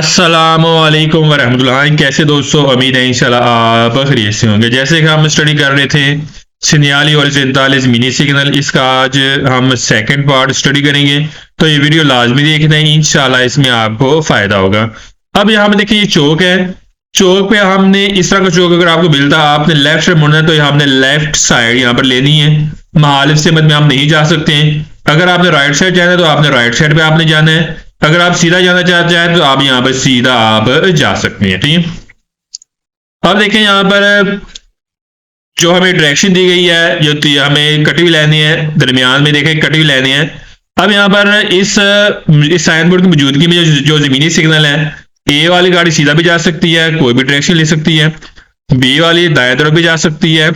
अस्सलामुअलैकुम वरहमतुल्लाह। कैसे दोस्तों, उम्मीद है इंशाल्लाह आप खैरियत से होंगे। जैसे कि हम स्टडी कर रहे थे सिग्नल हॉरिजॉन्टल मिनी सिग्नल, इसका आज हम सेकंड पार्ट स्टडी करेंगे। तो ये वीडियो लाजमी देखना है, इंशाल्लाह इसमें आपको फायदा होगा। अब यहाँ पे देखिए, ये चौक है। चौक पे हमने इस तरह का चौक अगर आपको मिलता है, आपने लेफ्ट से मुड़ना है, तो हमने लेफ्ट साइड यहाँ पर लेनी है। महालिफ से मत में हम नहीं जा सकते हैं। अगर आपने राइट साइड जाना है तो आपने राइट साइड पे आपने जाना है। अगर आप सीधा जाना चाहते हैं तो आप यहाँ पर सीधा आप जा सकते हैं। ठीक है। अब देखें यहाँ पर जो हमें डायरेक्शन दी गई है, जो हमें कटी हुई लाइनें है, दरमियान में देखें कटी हुई लाइनें हैं। अब यहाँ पर इस साइन बोर्ड की मौजूदगी में जो जमीनी सिग्नल है, ए वाली गाड़ी सीधा भी जा सकती है, कोई भी डायरेक्शन ले सकती है। बी वाली दाएं तरफ भी जा सकती है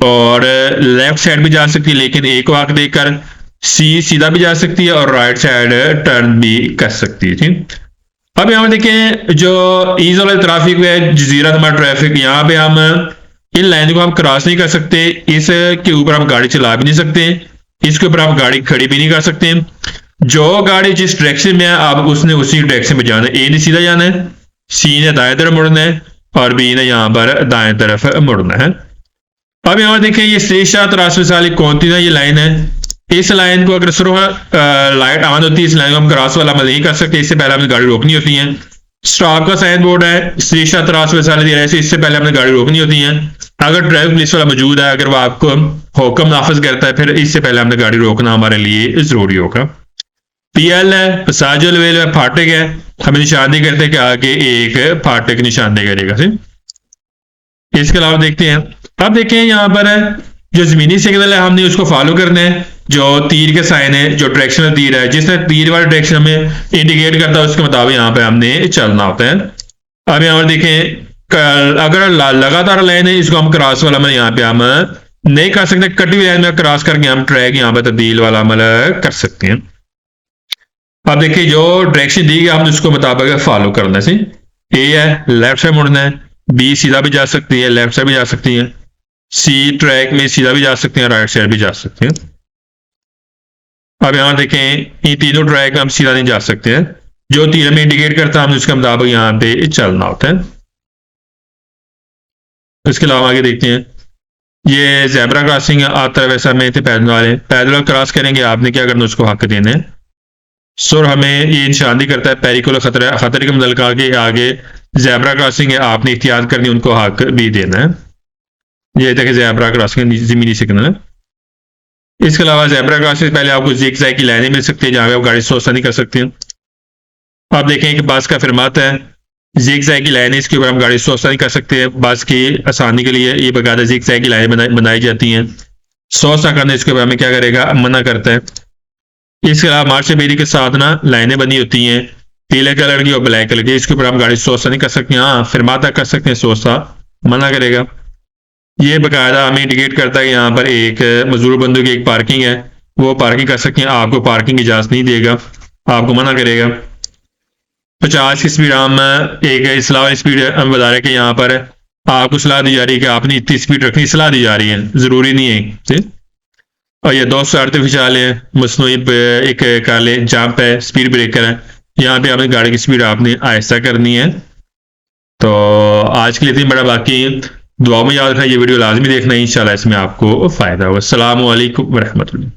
और लेफ्ट साइड भी जा सकती है, लेकिन ए को आंख देकर। सी सीधा भी जा सकती है और राइट साइड टर्न भी कर सकती है। ठीक। अब यहाँ देखें जो ईज वाला ट्रैफिक है, जजीरा नुमा ट्रैफिक, यहाँ पे हम इन लाइन को हम क्रॉस नहीं कर सकते। इसके ऊपर हम गाड़ी चला भी नहीं सकते, इसके ऊपर हम गाड़ी खड़ी भी नहीं कर सकते। जो गाड़ी जिस डायरेक्शन में है, आप उसने उसी डायरेक्शन में जाना है। ए ने सीधा जाना है, सी ने दाएं तरफ मुड़ना है और बी ने यहाँ पर दाएं तरफ मुड़ना है। अब यहाँ देखें, ये श्रेषा त्रासवाली कौनती ये लाइन है। इस लाइन को अगर सिर्फ लाइट ऑन होती है, इस लाइन को हम क्रॉस वाला अमल नहीं कर सकते, इससे पहले हमें गाड़ी रोकनी होती है। स्टॉप का साइन बोर्ड है, श्रीशा त्रास वैसा दे रहा है, इससे पहले हमें गाड़ी रोकनी होती है। अगर ट्रैफिक पुलिस वाला मौजूद है, अगर वो आपको हुक्म नाफिज करता है, फिर इससे पहले हमने गाड़ी रोकना हमारे लिए जरूरी होगा। पीएल है, पसाजल वेल है, फाटक है, हमें निशानदेही करते हैं कि आगे एक फाटक निशानदेही करेगा। इसके अलावा देखते हैं, अब देखें यहाँ पर है जो जमीनी सिग्नल है, हमने उसको फॉलो करना है। जो तीर के साइन है, जो डायरेक्शनल तीर है, जिसने तीर वाले डायरेक्शन में इंडिकेट करता है, उसके मुताबिक यहाँ पे हमने चलना होता है। अब यहाँ पर देखें, अगर लगातार लाइन है, इसको हम क्रॉस वाला अमल यहाँ पे हम नहीं कर सकते। कटी हुई लाइन में क्रॉस करके हम ट्रैक यहाँ पे तब्दील वाला अमल कर सकते हैं। अब देखिए, जो डायरेक्शन दी गई हमने उसको मुताबिक फॉलो करना है। ए है, लेफ्ट साइड मुड़ना है। बी सीधा भी जा सकती है, लेफ्ट साइड भी जा सकती है। सी ट्रैक में सीधा भी जा सकते हैं, राइट साइड भी जा सकते हैं। अब यहां देखें, ये तीनों ट्रैक हम सीधा नहीं जा सकते हैं। जो तीर में इंडिकेट करता है, हम उसके मुताबिक यहां पे चलना होता है। इसके अलावा आगे देखते हैं, ये ज़ेब्रा क्रॉसिंग आता है, वैसा में थे पैदल वाले पैदल क्रॉस करेंगे, आपने क्या करना, उसको हक देना है। सुर हमें ये निशानदेही करता है पेरिकुलर खतरे के मुतल्लिक़ के आगे ज़ेब्रा क्रॉसिंग है, आपने इख्तियार करनी, उनको हक भी देना है। ये देखिए ज़ेब्रा क्रॉसिंग जमीनी सिग्नल है। इसके अलावा ज़ेब्रा क्रॉसिंग पहले आपको ज़िगज़ैग की लाइनें मिल सकती है, जहां पे आप गाड़ी सोचता नहीं कर सकते। आप देखें कि बस का फरमाता है ज़िगज़ैग की लाइनें, इसके ऊपर हम गाड़ी सोचता नहीं कर सकते। बस की आसानी के लिए ये बकायदा ज़िगज़ैग की लाइनें बनाई जाती हैं। सोचता करना इसके ऊपर हमें क्या करेगा, मना करता है। इसके अलावा मार्च बेरी के साथ ना लाइनें बनी होती हैं, पीले कलर की और ब्लैक कलर की, इसके ऊपर हम गाड़ी सोचता नहीं कर सकते। हाँ, फरमाता कर सकते हैं, सोचता मना करेगा। ये बकायदा हमें इंडिकेट करता है कि यहाँ पर एक मजदूर बंदों की एक पार्किंग है, वो पार्किंग कर सकते हैं। आपको पार्किंग की इजाजत नहीं देगा, आपको मना करेगा। 50 की स्पीड हम एक इस्लाह स्पीड हम बता रहे हैं कि यहाँ पर आपको सलाह दी जा रही है कि आपने इतनी स्पीड रखनी, सलाह दी जा रही है, जरूरी नहीं है। और ये 200 आर्टिफिशियल है, मसनूई एक काले जंप है, स्पीड ब्रेकर है। यहाँ पे आपने गाड़ी की स्पीड आपने आहिस्ता करनी है। तो आज के लिए इतनी बड़ा, बाकी दुआ में याद रखना, ये वीडियो लाजमी देखना, इंशाल्लाह इसमें आपको फायदा होगा। अस्सलामु अलैकुम वरहमतुल्लाह।